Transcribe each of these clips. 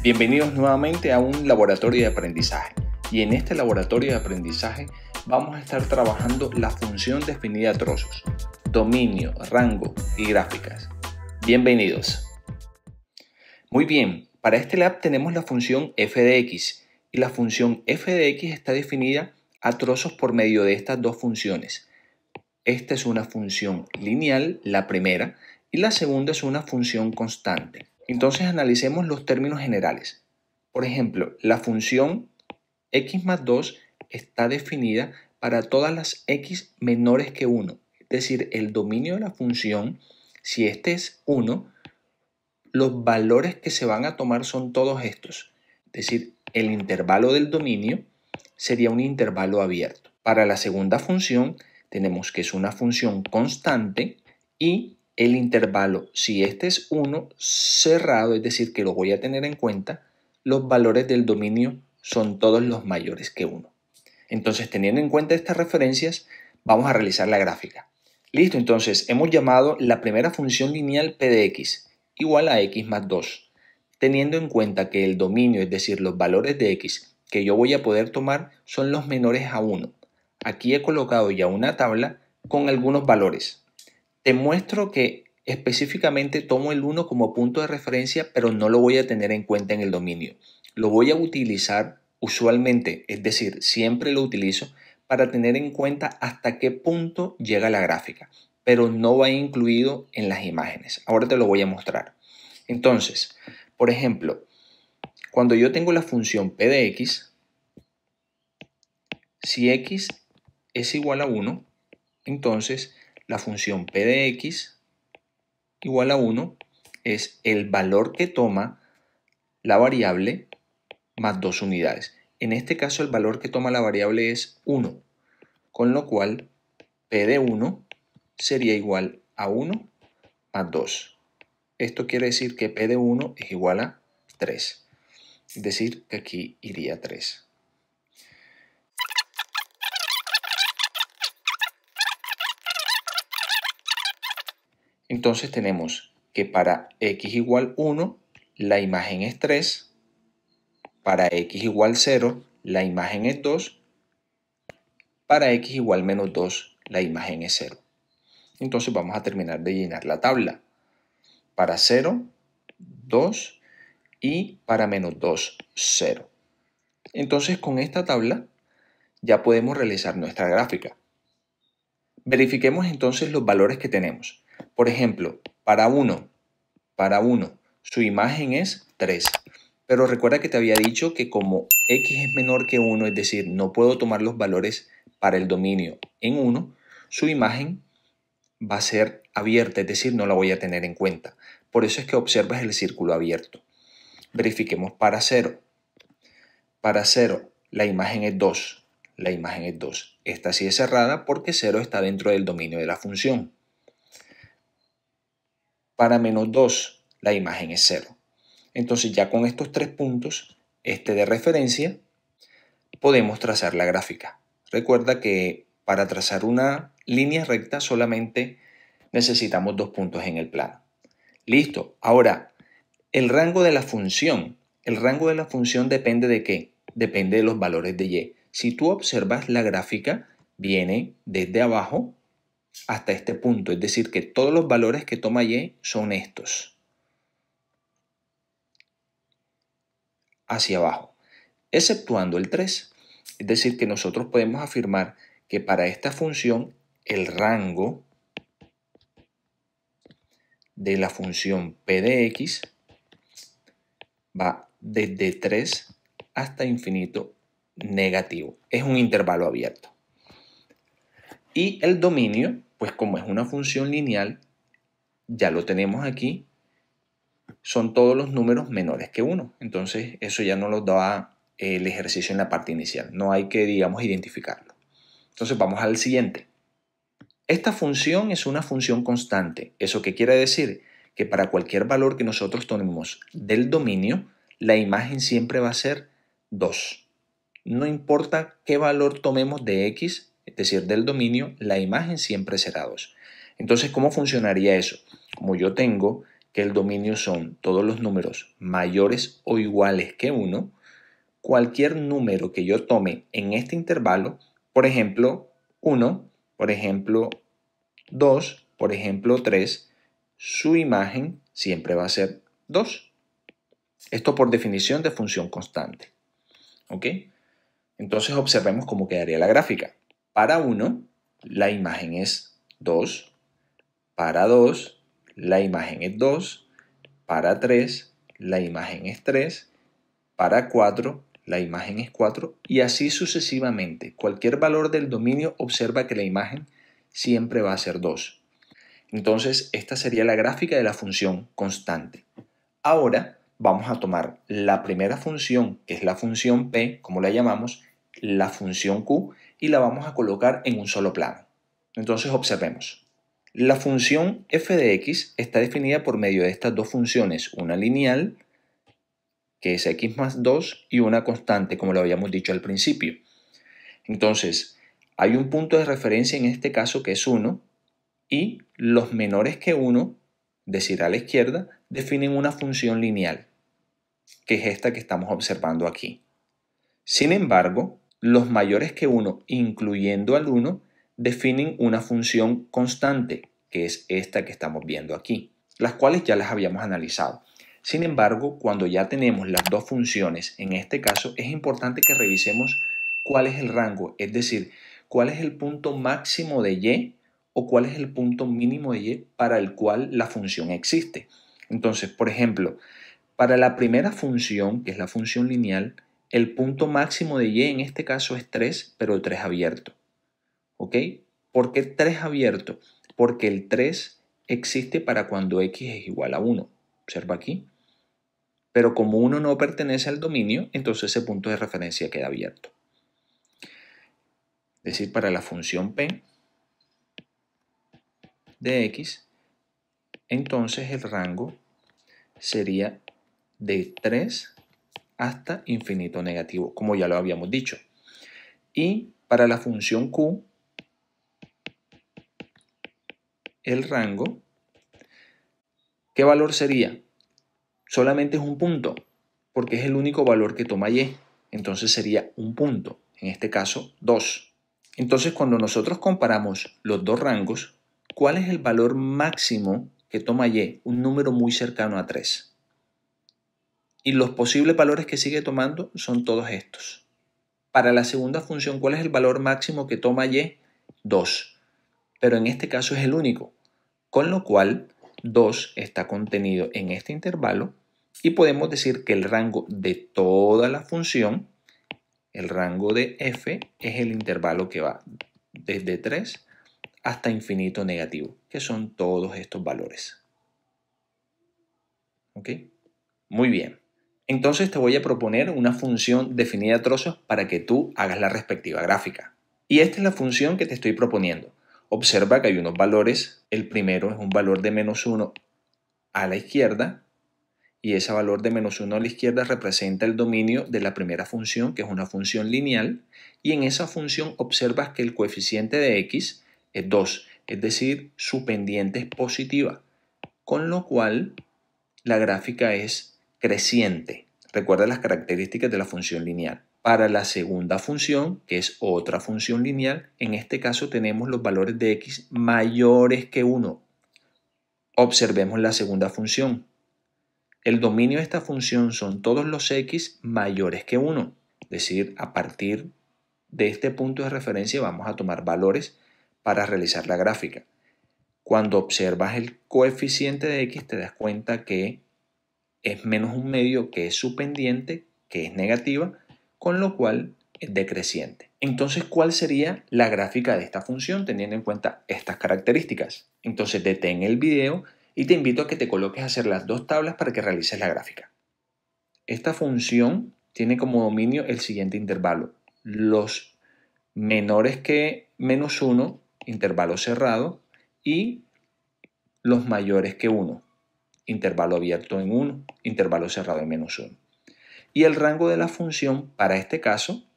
Bienvenidos nuevamente a un laboratorio de aprendizaje, y en este laboratorio de aprendizaje vamos a estar trabajando la función definida a trozos, dominio, rango y gráficas. Bienvenidos. Muy bien, para este lab tenemos la función f de x, y la función f de x está definida a trozos por medio de estas dos funciones. Esta es una función lineal, la primera, y la segunda es una función constante. Entonces analicemos los términos generales. Por ejemplo, la función x más 2 está definida para todas las x menores que 1. Es decir, el dominio de la función, si este es 1, los valores que se van a tomar son todos estos. Es decir, el intervalo del dominio sería un intervalo abierto. Para la segunda función tenemos que es una función constante y el intervalo, si este es 1, cerrado, es decir, que lo voy a tener en cuenta, los valores del dominio son todos los mayores que 1. Entonces, teniendo en cuenta estas referencias, vamos a realizar la gráfica. Listo, entonces hemos llamado la primera función lineal p de x igual a x más 2, teniendo en cuenta que el dominio, es decir, los valores de x que yo voy a poder tomar son los menores a 1. Aquí he colocado ya una tabla con algunos valores. Te muestro que específicamente tomo el 1 como punto de referencia, pero no lo voy a tener en cuenta en el dominio. Lo voy a utilizar usualmente, es decir, siempre lo utilizo para tener en cuenta hasta qué punto llega la gráfica, pero no va incluido en las imágenes. Ahora te lo voy a mostrar. Entonces, por ejemplo, cuando yo tengo la función p de x, si x es igual a 1, entonces la función p de x igual a 1 es el valor que toma la variable más 2 unidades. En este caso el valor que toma la variable es 1, con lo cual p de 1 sería igual a 1 más 2. Esto quiere decir que p de 1 es igual a 3. Es decir, que aquí iría 3. Entonces tenemos que para x igual 1, la imagen es 3. Para x igual 0, la imagen es 2. Para x igual menos 2, la imagen es 0. Entonces vamos a terminar de llenar la tabla. Para 0, 2 y para menos 2, 0. Entonces con esta tabla ya podemos realizar nuestra gráfica. Verifiquemos entonces los valores que tenemos. Por ejemplo, para 1, su imagen es 3. Pero recuerda que te había dicho que como x es menor que 1, es decir, no puedo tomar los valores para el dominio en 1, su imagen va a ser abierta, es decir, no la voy a tener en cuenta. Por eso es que observas el círculo abierto. Verifiquemos para 0. Para 0, la imagen es 2. La imagen es 2. Esta sí es cerrada porque 0 está dentro del dominio de la función. Para menos 2, la imagen es 0. Entonces ya con estos 3 puntos, de referencia, podemos trazar la gráfica. Recuerda que para trazar una línea recta solamente necesitamos 2 puntos en el plano. Listo. Ahora, el rango de la función. El rango de la función depende de ¿qué? Depende de los valores de y. Si tú observas la gráfica, viene desde abajo hasta este punto. Es decir, que todos los valores que toma y son estos. Hacia abajo, exceptuando el 3. Es decir, que nosotros podemos afirmar que para esta función el rango de la función p de x va desde 3 hasta infinito negativo. Es un intervalo abierto. Y el dominio, pues como es una función lineal, ya lo tenemos aquí, son todos los números menores que 1. Entonces eso ya nos lo da el ejercicio en la parte inicial. No hay que, digamos, identificarlo. Entonces vamos al siguiente. Esta función es una función constante. ¿Eso qué quiere decir? Que para cualquier valor que nosotros tomemos del dominio, la imagen siempre va a ser 2. No importa qué valor tomemos de x, es decir, del dominio, la imagen siempre será 2. Entonces, ¿cómo funcionaría eso? Como yo tengo que el dominio son todos los números mayores o iguales que 1, cualquier número que yo tome en este intervalo, por ejemplo 1, por ejemplo 2, por ejemplo 3, su imagen siempre va a ser 2. Esto por definición de función constante. ¿Ok? Entonces observemos cómo quedaría la gráfica. Para 1, la imagen es 2. Para 2, la imagen es 2. Para 3, la imagen es 3. Para 4, la imagen es 4. Y así sucesivamente. Cualquier valor del dominio observa que la imagen siempre va a ser 2. Entonces, esta sería la gráfica de la función constante. Ahora vamos a tomar la primera función, que es la función P, como la llamamos, la función Q, y la vamos a colocar en un solo plano. Entonces observemos. La función f de x está definida por medio de estas dos funciones, una lineal, que es x más 2, y una constante, como lo habíamos dicho al principio. Entonces, hay un punto de referencia en este caso que es 1, y los menores que 1, es decir, a la izquierda, definen una función lineal, que es esta que estamos observando aquí. Sin embargo, los mayores que 1, incluyendo al 1, definen una función constante, que es esta que estamos viendo aquí, las cuales ya las habíamos analizado. Sin embargo, cuando ya tenemos las dos funciones, en este caso es importante que revisemos cuál es el rango, es decir, cuál es el punto máximo de y o cuál es el punto mínimo de y para el cual la función existe. Entonces, por ejemplo, para la primera función, que es la función lineal, el punto máximo de y en este caso es 3, pero el 3 abierto. ¿Ok? ¿Por qué 3 abierto? Porque el 3 existe para cuando x es igual a 1. Observa aquí. Pero como 1 no pertenece al dominio, entonces ese punto de referencia queda abierto. Es decir, para la función P de x, entonces el rango sería de 3 hasta infinito negativo, como ya lo habíamos dicho. Y para la función Q, el rango, ¿qué valor sería? Solamente es un punto, porque es el único valor que toma y. Entonces sería un punto, en este caso 2. Entonces cuando nosotros comparamos los dos rangos, ¿cuál es el valor máximo que toma y? Un número muy cercano a 3. Y los posibles valores que sigue tomando son todos estos. Para la segunda función, ¿cuál es el valor máximo que toma y? 2. Pero en este caso es el único. Con lo cual, 2 está contenido en este intervalo y podemos decir que el rango de toda la función, el rango de f, es el intervalo que va desde 3 hasta infinito negativo, que son todos estos valores. ¿Ok? Muy bien. Entonces te voy a proponer una función definida a trozos para que tú hagas la respectiva gráfica. Y esta es la función que te estoy proponiendo. Observa que hay unos valores. El primero es un valor de -1 a la izquierda. Y ese valor de -1 a la izquierda representa el dominio de la primera función, que es una función lineal. Y en esa función observas que el coeficiente de x es 2. Es decir, su pendiente es positiva. Con lo cual, la gráfica es creciente. Recuerda las características de la función lineal. Para la segunda función, que es otra función lineal, en este caso tenemos los valores de x mayores que 1. Observemos la segunda función. El dominio de esta función son todos los x mayores que 1. Es decir, a partir de este punto de referencia vamos a tomar valores para realizar la gráfica. Cuando observas el coeficiente de x te das cuenta que es menos un medio, que es su pendiente, que es negativa, con lo cual es decreciente. Entonces, ¿cuál sería la gráfica de esta función teniendo en cuenta estas características? Entonces, detén el video y te invito a que te coloques a hacer las dos tablas para que realices la gráfica. Esta función tiene como dominio el siguiente intervalo. Los menores que -1, intervalo cerrado, y los mayores que 1. Intervalo abierto en 1, intervalo cerrado en -1. Y el rango de la función para este caso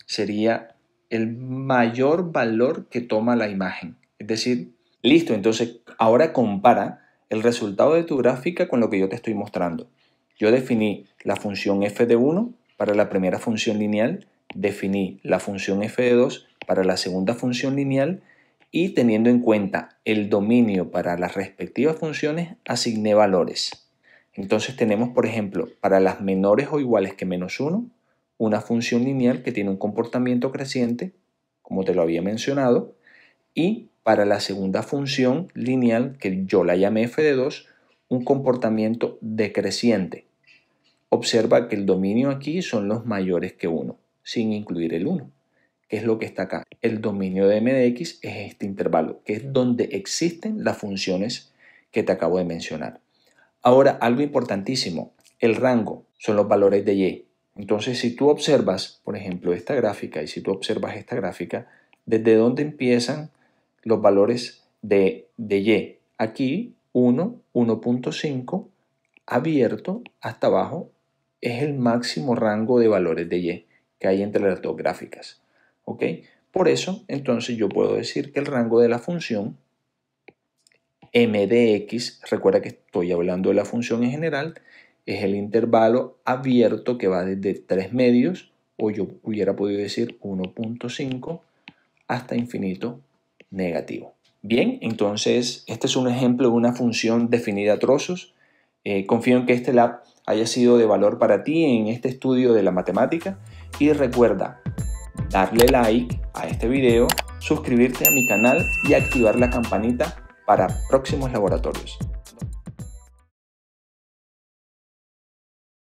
sería el mayor valor que toma la imagen. Es decir, listo, entonces ahora compara el resultado de tu gráfica con lo que yo te estoy mostrando. Yo definí la función f de 1 para la primera función lineal, definí la función f de 2 para la segunda función lineal y teniendo en cuenta el dominio para las respectivas funciones, asigné valores. Entonces tenemos, por ejemplo, para las menores o iguales que menos 1, una función lineal que tiene un comportamiento creciente, como te lo había mencionado, y para la segunda función lineal, que yo la llamé f de 2, un comportamiento decreciente. Observa que el dominio aquí son los mayores que 1, sin incluir el 1. ¿Qué es lo que está acá? El dominio de m de x es este intervalo, que es donde existen las funciones que te acabo de mencionar. Ahora, algo importantísimo, el rango son los valores de y. Entonces, si tú observas, por ejemplo, esta gráfica, y si tú observas esta gráfica, ¿desde dónde empiezan los valores de y? Aquí, 1, 1.5, abierto hasta abajo, es el máximo rango de valores de y que hay entre las dos gráficas. ¿Ok? Por eso, entonces yo puedo decir que el rango de la función m de x, recuerda que estoy hablando de la función en general, es el intervalo abierto que va desde 3 medios, o yo hubiera podido decir 1.5 hasta infinito negativo. Bien, entonces este es un ejemplo de una función definida a trozos. Confío en que este lab haya sido de valor para ti en este estudio de la matemática y recuerda darle like a este video, suscribirte a mi canal y activar la campanita para próximos laboratorios.